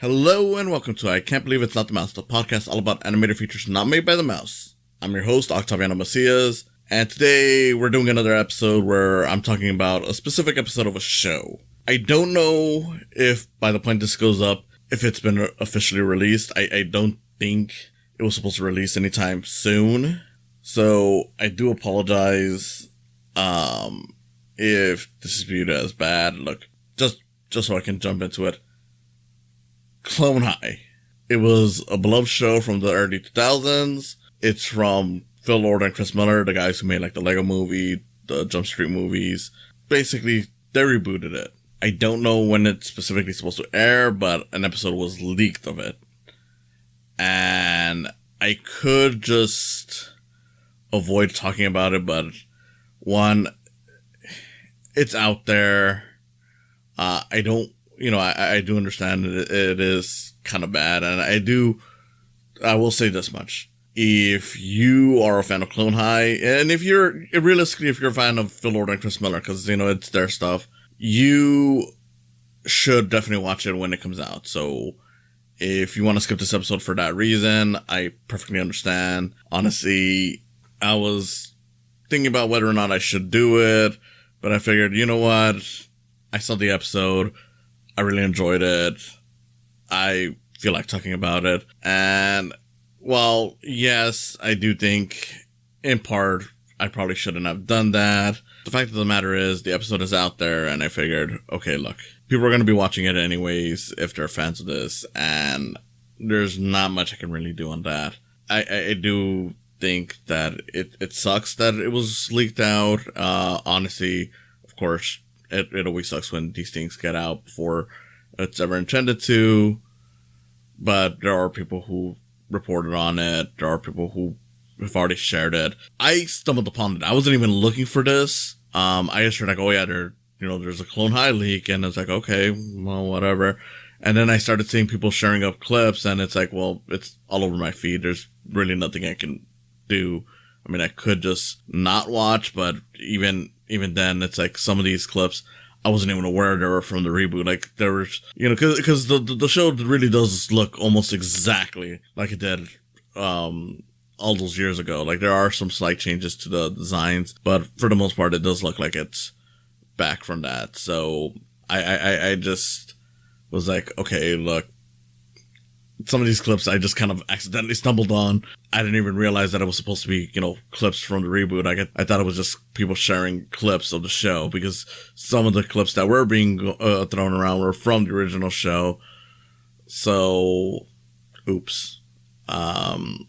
Hello and welcome to I Can't Believe It's Not the Mouse, the podcast all about animated features not made by the mouse. I'm your host, Octaviano Macias, and today we're doing another episode where I'm talking about a specific episode of a show. I don't know if by the point this goes up, if it's been officially released. I don't think it was supposed to release anytime soon, so I do apologize if this is viewed as bad. Look, just so I can jump into it. Clone High. It was a beloved show from the early 2000s. It's from Phil Lord and Chris Miller, the guys who made like the Lego Movie, the Jump Street movies. Basically, they rebooted it. I don't know when it's specifically supposed to air, but an episode was leaked of it. And I could just avoid talking about it, but one, it's out there. I do understand it is kind of bad, and I will say this much. If you are a fan of Clone High, and if you're a fan of Phil Lord and Chris Miller, because, it's their stuff, you should definitely watch it when it comes out. So if you want to skip this episode for that reason, I perfectly understand. Honestly, I was thinking about whether or not I should do it, but I figured, you know what? I saw the episode. I really enjoyed it. I feel like talking about it. And while, yes, I do think, in part, I probably shouldn't have done that. The fact of the matter is, the episode is out there, and I figured, okay, look, people are going to be watching it anyways if they're fans of this, and there's not much I can really do on that. I do think that it sucks that it was leaked out. Honestly, of course, it always sucks when these things get out before it's ever intended to, but there are people who reported on it. There are people who have already shared it. I stumbled upon it. I wasn't even looking for this. I just heard like, oh yeah, there's a Clone High leak, and it's like, okay, well, whatever. And then I started seeing people sharing up clips, and it's like, well, it's all over my feed. There's really nothing I can do. I mean, I could just not watch, but even then, it's like some of these clips, I wasn't even aware they were from the reboot. Like, there was, because the show really does look almost exactly like it did all those years ago. Like, there are some slight changes to the designs, but for the most part, it does look like it's back from that. So I just was like, okay, look, some of these clips I just kind of accidentally stumbled on. I didn't even realize that it was supposed to be, clips from the reboot. I thought it was just people sharing clips of the show, because some of the clips that were being thrown around were from the original show. So, oops. And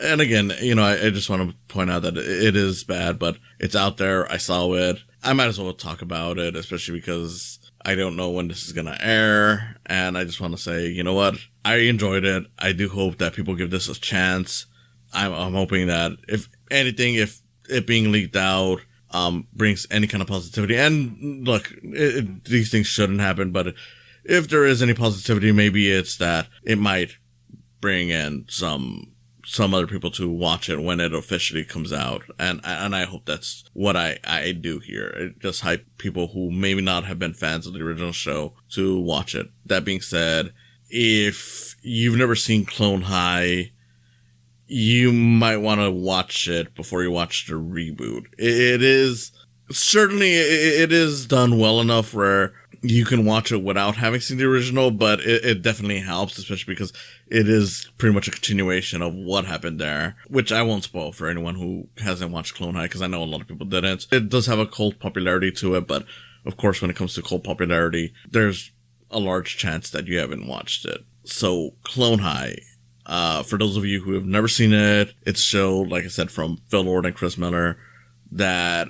again, I just want to point out that it is bad, but it's out there. I saw it. I might as well talk about it, especially because I don't know when this is going to air, and I just want to say, you know what? I enjoyed it. I do hope that people give this a chance. I'm hoping that, if anything, if it being leaked out brings any kind of positivity, and look, these things shouldn't happen, but if there is any positivity, maybe it's that it might bring in some other people to watch it when it officially comes out. And I hope that's what I do here. It just hype people who maybe not have been fans of the original show to watch it. That being said, if you've never seen Clone High, you might want to watch it before you watch the reboot. It is done well enough where you can watch it without having seen the original, but it definitely helps, especially because it is pretty much a continuation of what happened there, which I won't spoil for anyone who hasn't watched Clone High, because I know a lot of people didn't. It does have a cult popularity to it, but of course, when it comes to cult popularity, there's a large chance that you haven't watched it. So, Clone High, for those of you who have never seen it, it's a show, like I said, from Phil Lord and Chris Miller, that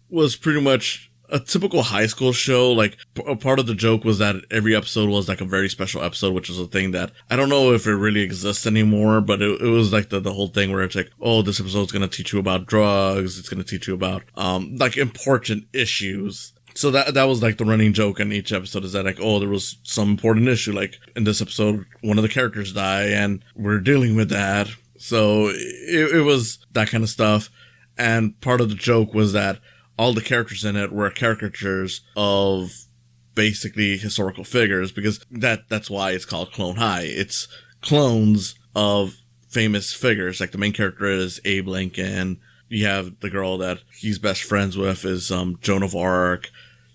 was pretty much a typical high school show. Like, a part of the joke was that every episode was like a very special episode, which was a thing that I don't know if it really exists anymore, but it was like the whole thing where it's like, oh, this episode's going to teach you about drugs. It's going to teach you about, like, important issues. So that was like the running joke in each episode, is that like, oh, there was some important issue. Like, in this episode, one of the characters die, and we're dealing with that. So it was that kind of stuff. And part of the joke was that all the characters in it were caricatures of basically historical figures, because that's why it's called Clone High. It's clones of famous figures. Like the main character is Abe Lincoln. You have the girl that he's best friends with is Joan of Arc.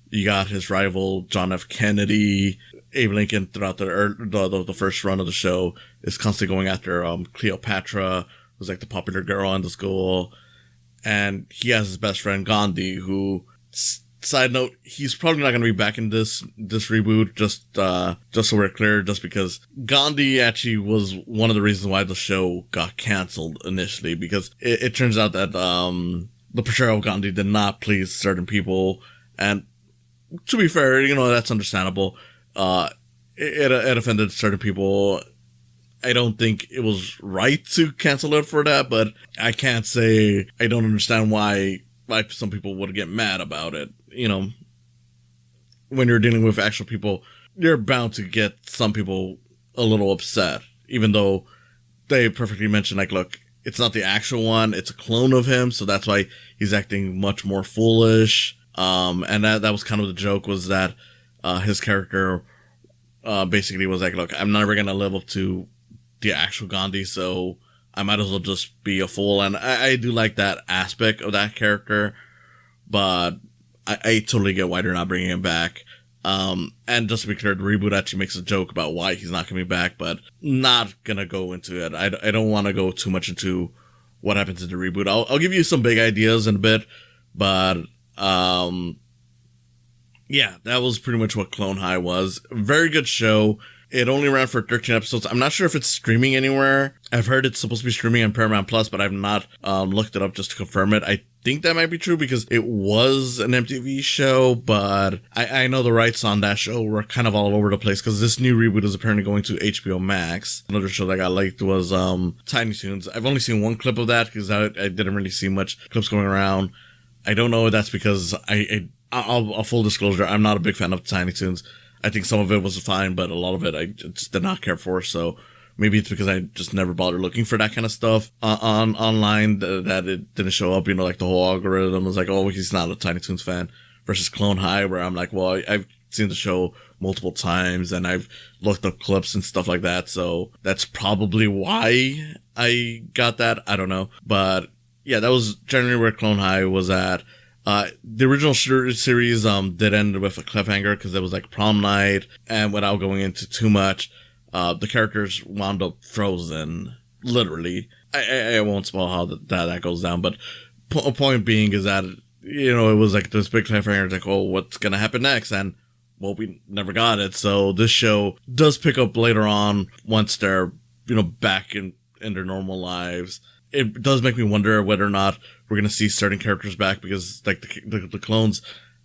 You got his rival John F. Kennedy. Abe Lincoln throughout the first run of the show is constantly going after Cleopatra, who's like the popular girl in the school, and he has his best friend Gandhi, who, side note, he's probably not going to be back in this reboot, just so we're clear, just because Gandhi actually was one of the reasons why the show got canceled initially, because it turns out that the portrayal of Gandhi did not please certain people, and to be fair, that's understandable. It offended certain people. I don't think it was right to cancel it for that, but I can't say I don't understand why some people would get mad about it. When you're dealing with actual people, you're bound to get some people a little upset, even though they perfectly mentioned, like, look, it's not the actual one, it's a clone of him, so that's why he's acting much more foolish. And that was kind of the joke, was that his character basically was like, look, I'm never going to live up to the actual Gandhi, so I might as well just be a fool. And I do like that aspect of that character, but I totally get why they're not bringing him back. And just to be clear, the reboot actually makes a joke about why he's not coming back, but not gonna go into it. I don't want to go too much into what happens in the reboot. I'll give you some big ideas in a bit, but yeah, that was pretty much what Clone High was. Very good show. It only ran for 13 episodes. I'm not sure if it's streaming anywhere. I've heard it's supposed to be streaming on Paramount Plus, but I've not looked it up just to confirm it. I think that might be true because it was an MTV show, but I know the rights on that show were kind of all over the place because this new reboot is apparently going to HBO Max. Another show that got liked was Tiny Toons. I've only seen one clip of that because I didn't really see much clips going around. I don't know if that's because I'll full disclosure, I'm not a big fan of Tiny Toons. I think some of it was fine, but a lot of it I just did not care for. So maybe it's because I just never bothered looking for that kind of stuff online that it didn't show up. Like the whole algorithm was like, oh, he's not a Tiny Toons fan. Versus Clone High, where I'm like, well, I've seen the show multiple times and I've looked up clips and stuff like that. So that's probably why I got that. I don't know. But yeah, that was generally where Clone High was at. The original series did end with a cliffhanger because it was like prom night, and without going into too much, the characters wound up frozen, literally. I won't spoil how that goes down, but point being is that, it was like this big cliffhanger, it's like, oh, what's gonna happen next? And, well, we never got it, so this show does pick up later on once they're, back in their normal lives. It does make me wonder whether or not we're going to see certain characters back, because like the clones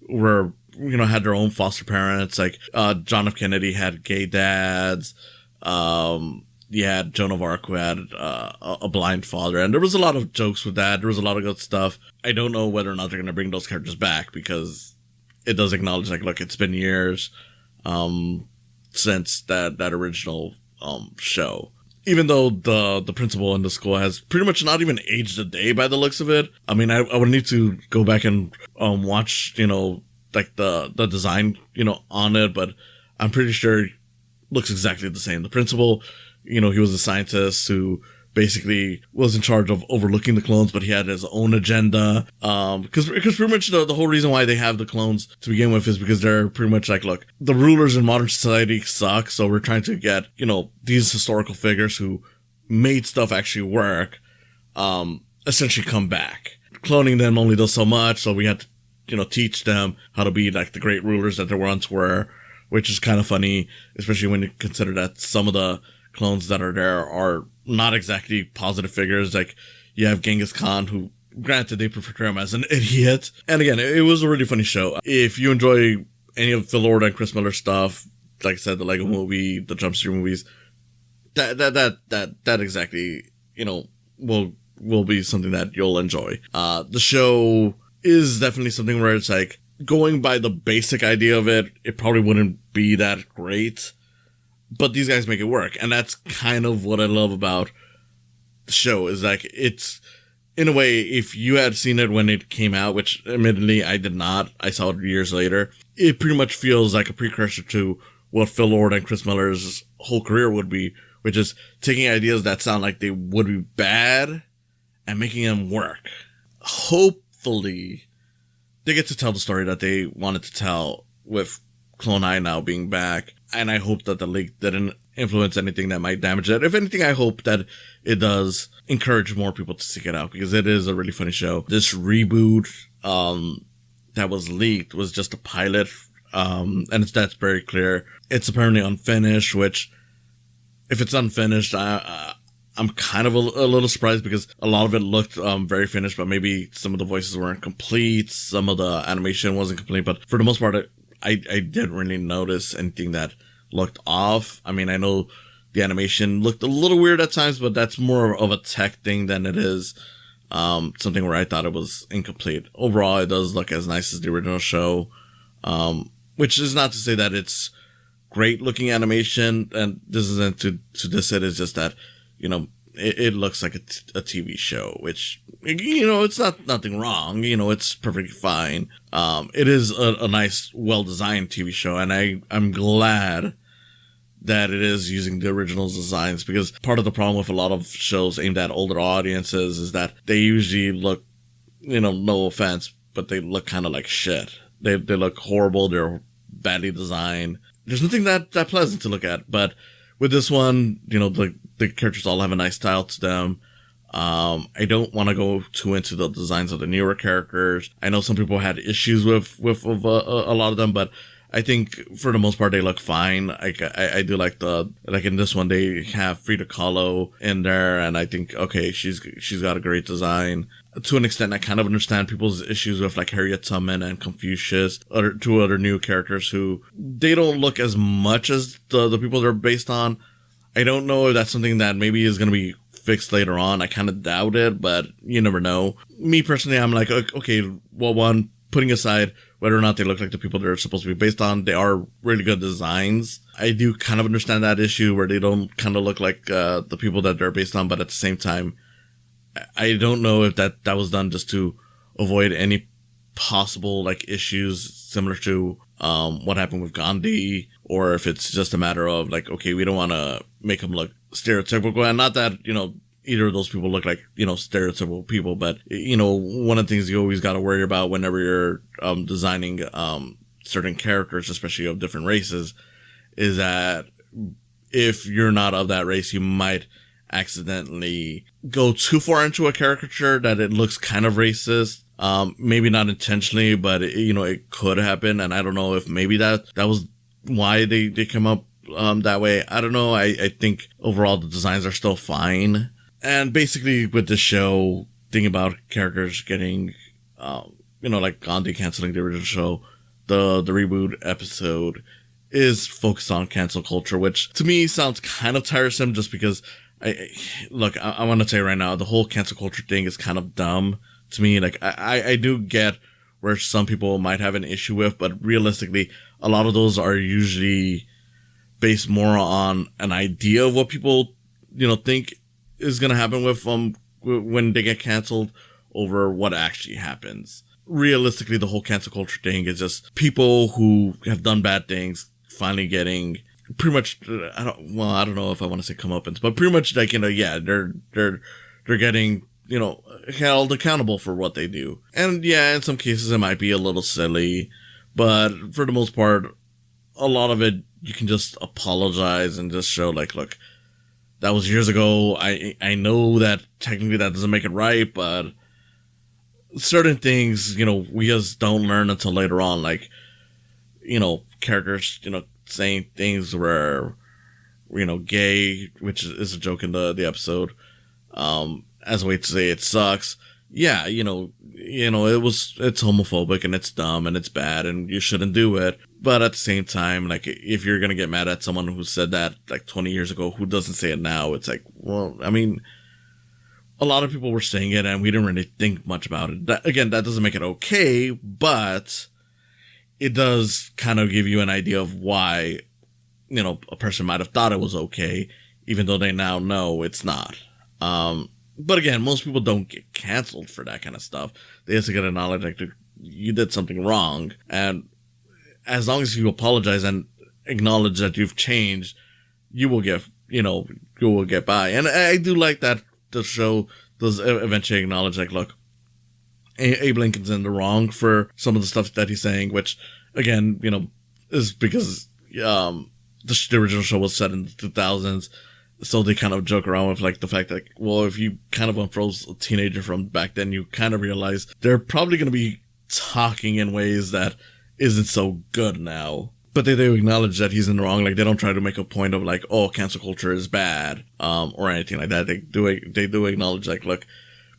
were, had their own foster parents. Like, John F. Kennedy had gay dads. You had Joan of Arc, who had a blind father. And there was a lot of jokes with that. There was a lot of good stuff. I don't know whether or not they're going to bring those characters back, because it does acknowledge, like, look, it's been years since that original show. Even though the principal in the school has pretty much not even aged a day by the looks of it. I mean, I would need to go back and watch, like the design, on it, but I'm pretty sure it looks exactly the same. The principal, he was a scientist who basically was in charge of overlooking the clones, but he had his own agenda. Because pretty much the whole reason why they have the clones to begin with is because they're pretty much like, look, the rulers in modern society suck, so we're trying to get, these historical figures who made stuff actually work, essentially come back. Cloning them only does so much, so we had to, teach them how to be like the great rulers that they once were, which is kind of funny, especially when you consider that some of the clones that are there are not exactly positive figures. Like, you have Genghis Khan, who, granted, they portray him as an idiot. And again, it was a really funny show. If you enjoy any of Phil Lord and Chris Miller stuff, like I said, the Lego Movie, the Jump Street movies, that exactly, will be something that you'll enjoy. The show is definitely something where it's like, going by the basic idea of it, it probably wouldn't be that great. But these guys make it work. And that's kind of what I love about the show, is like, it's, in a way, if you had seen it when it came out, which admittedly I did not, I saw it years later, it pretty much feels like a precursor to what Phil Lord and Chris Miller's whole career would be, which is taking ideas that sound like they would be bad and making them work. Hopefully, they get to tell the story that they wanted to tell with Clone High now being back. And I hope that the leak didn't influence anything that might damage it. If anything, I hope that it does encourage more people to seek it out, because it is a really funny show. This reboot that was leaked was just a pilot, and that's very clear. It's apparently unfinished, which, if it's unfinished, I'm kind of a little surprised, because a lot of it looked very finished, but maybe some of the voices weren't complete, some of the animation wasn't complete, but for the most part, I didn't really notice anything that looked off. I mean, I know the animation looked a little weird at times, but that's more of a tech thing than it is something where I thought it was incomplete. Overall, it does look as nice as the original show, which is not to say that it's great looking animation, and this isn't to diss it. It's just that, you know, it looks like a TV show, which, you know, it's nothing wrong. You know, it's perfectly fine. It is a nice, well-designed TV show, and I'm glad that it is using the original designs, because part of the problem with a lot of shows aimed at older audiences is that they usually look, you know, no offense, but they look kind of like shit. They look horrible. They're badly designed. There's nothing that pleasant to look at, but with this one, you know, the characters all have a nice style to them. I don't want to go too into the designs of the newer characters. I know some people had issues with a lot of them, but I think for the most part they look fine. I do like in this one they have Frida Kahlo in there, and I think, okay, she's got a great design. To an extent, I kind of understand people's issues with like Harriet Tubman and Confucius, two other new characters who they don't look as much as the people they're based on. I don't know if that's something that maybe is going to be fixed later on. I kind of doubt it, but you never know. Me personally, I'm like, okay, well, one, putting aside whether or not they look like the people they're supposed to be based on, they are really good designs. I do kind of understand that issue where they don't kind of look like the people that they're based on, but at the same time, I don't know if that was done just to avoid any possible like issues similar to what happened with Gandhi, or if it's just a matter of like, okay, we don't want to make them look stereotypical. And not that, you know, either of those people look like, you know, stereotypical people, but, you know, one of the things you always got to worry about whenever you're designing certain characters, especially of different races, is that if you're not of that race, you might accidentally go too far into a caricature that it looks kind of racist. Maybe not intentionally, but you know, it could happen. And I don't know if maybe that was why they came up that way. I don't know. I think overall the designs are still fine. And basically with the show, thinking about characters getting, you know, like Gandhi canceling the original show, the reboot episode is focused on cancel culture, which to me sounds kind of tiresome, just because I want to tell you right now, the whole cancel culture thing is kind of dumb to me. Like, I do get where some people might have an issue with, but realistically, a lot of those are usually based more on an idea of what people, you know, think is going to happen with when they get canceled over what actually happens. Realistically, the whole cancel culture thing is just people who have done bad things finally getting pretty much, I don't know if I want to say comeuppance, but pretty much like, you know, yeah, they're getting, you know, held accountable for what they do. And yeah, in some cases it might be a little silly, but for the most part, a lot of it, you can just apologize and just show like, look, that was years ago. I know that technically that doesn't make it right, but certain things, you know, we just don't learn until later on. Like, you know, characters, you know, saying things where, you know, gay, which is a joke in the episode, as a way to say it sucks. Yeah, it's homophobic and it's dumb and it's bad and you shouldn't do it. But at the same time, like, if you're going to get mad at someone who said that like 20 years ago, who doesn't say it now, it's like, well, I mean, a lot of people were saying it and we didn't really think much about it. That doesn't make it okay, but it does kind of give you an idea of why, you know, a person might have thought it was okay, even though they now know it's not. But again, most people don't get canceled for that kind of stuff. They just get acknowledged like you did something wrong. And as long as you apologize and acknowledge that you've changed, you will get, you will get by. And I do like that the show does eventually acknowledge, like, look, Abe Lincoln's in the wrong for some of the stuff that he's saying, which, again, is because the original show was set in the 2000s, so they kind of joke around with, like, the fact that, well, if you kind of unfroze a teenager from back then, you kind of realize they're probably going to be talking in ways that isn't so good now. But they do acknowledge that he's in the wrong. Like, they don't try to make a point of, like, oh, cancel culture is bad, or anything like that. They do acknowledge, like, look,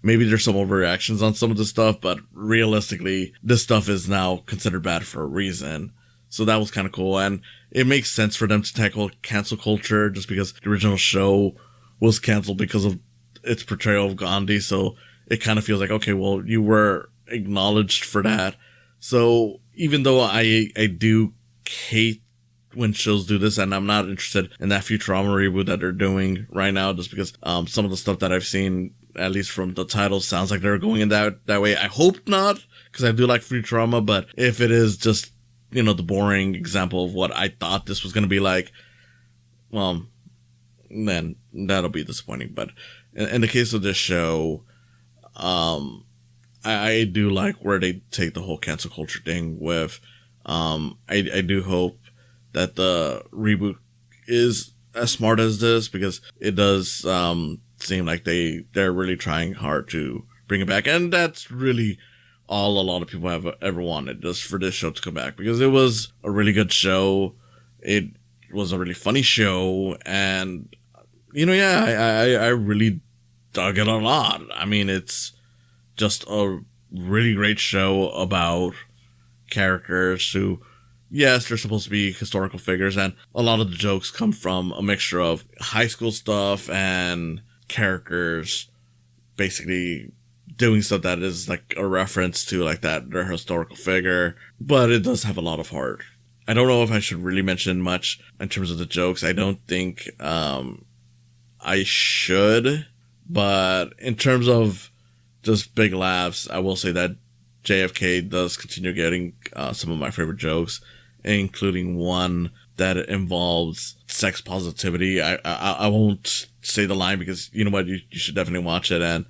maybe there's some overreactions on some of the stuff, but realistically, this stuff is now considered bad for a reason. So that was kind of cool. And it makes sense for them to tackle cancel culture just because the original show was canceled because of its portrayal of Gandhi. So it kind of feels like, okay, well, you were acknowledged for that. So even though I do hate when shows do this, and I'm not interested in that Futurama reboot that they're doing right now, just because some of the stuff that I've seen, at least from the title, sounds like they're going in that way. I hope not, because I do like Futurama, but if it is just, the boring example of what I thought this was going to be like, well, then that'll be disappointing. But in the case of this show, I do like where they take the whole cancel culture thing with. I do hope that the reboot is as smart as this, because it does seem like they're really trying hard to bring it back, and that's really all a lot of people have ever wanted, just for this show to come back, because it was a really good show. It was a really funny show, and I really dug it a lot. I mean, it's just a really great show about characters who, yes, they're supposed to be historical figures, and a lot of the jokes come from a mixture of high school stuff and characters basically doing stuff that is like a reference to, like, that their historical figure, but it does have a lot of heart. I don't know if I should really mention much in terms of the jokes. I don't think I should, but in terms of just big laughs, I will say that JFK does continue getting some of my favorite jokes, including one that involves sex positivity. I won't say the line because, you know what, you should definitely watch it, and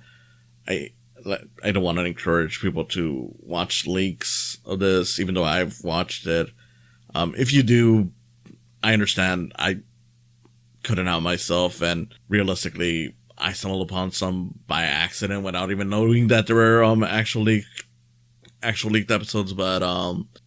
I don't want to encourage people to watch leaks of this, even though I've watched it. If you do, I understand. I couldn't out myself, and realistically, I stumbled upon some by accident without even knowing that there were actual leaked episodes. But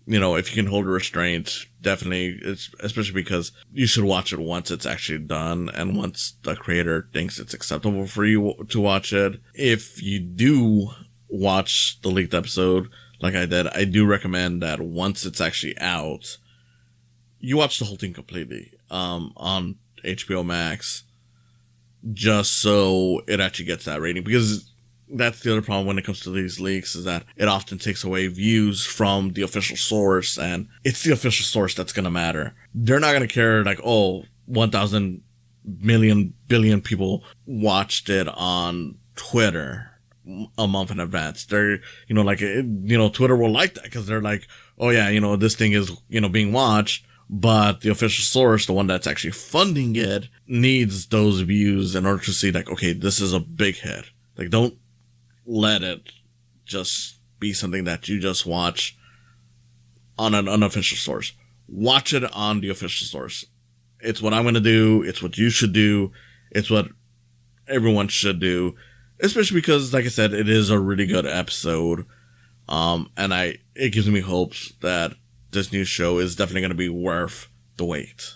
if you can hold a restraint, definitely, especially because you should watch it once it's actually done, and once the creator thinks it's acceptable for you to watch it. If you do watch the leaked episode, like I did, I do recommend that once it's actually out, you watch the whole thing completely on HBO Max, just so it actually gets that rating, because that's the other problem when it comes to these leaks, is that it often takes away views from the official source, and it's the official source that's going to matter. They're not going to care, like, oh, 1,000 million billion people watched it on Twitter a month in advance. They're, Twitter will like that, because they're like, oh yeah, this thing is, being watched, but the official source, the one that's actually funding it, needs those views in order to see, like, okay, this is a big hit. Like, don't let it just be something that you just watch on an unofficial source. Watch it on the official source. It's what I'm going to do. It's what you should do. It's what everyone should do. Especially because, like I said, it is a really good episode. And it gives me hopes that this new show is definitely going to be worth the wait.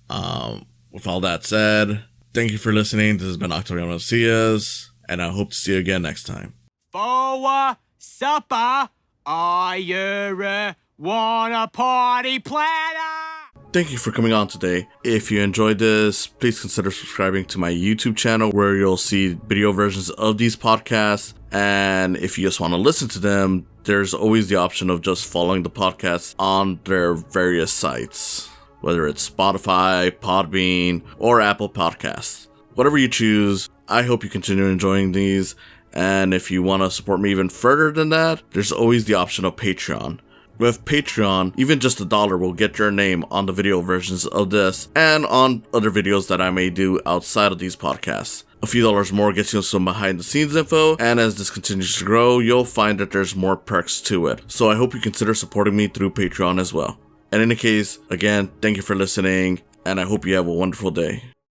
With all that said, thank you for listening. This has been Octaviano Cias, and I hope to see you again next time. For supper, I want a party platter. Thank you for coming on today. If you enjoyed this, please consider subscribing to my YouTube channel, where you'll see video versions of these podcasts. And if you just want to listen to them, there's always the option of just following the podcast on their various sites, whether it's Spotify, Podbean, or Apple Podcasts. Whatever you choose, I hope you continue enjoying these. And if you want to support me even further than that, there's always the option of Patreon. With Patreon, even just $1 will get your name on the video versions of this and on other videos that I may do outside of these podcasts. A few dollars more gets you some behind the scenes info, and as this continues to grow, you'll find that there's more perks to it. So I hope you consider supporting me through Patreon as well. In any case, again, thank you for listening, and I hope you have a wonderful day.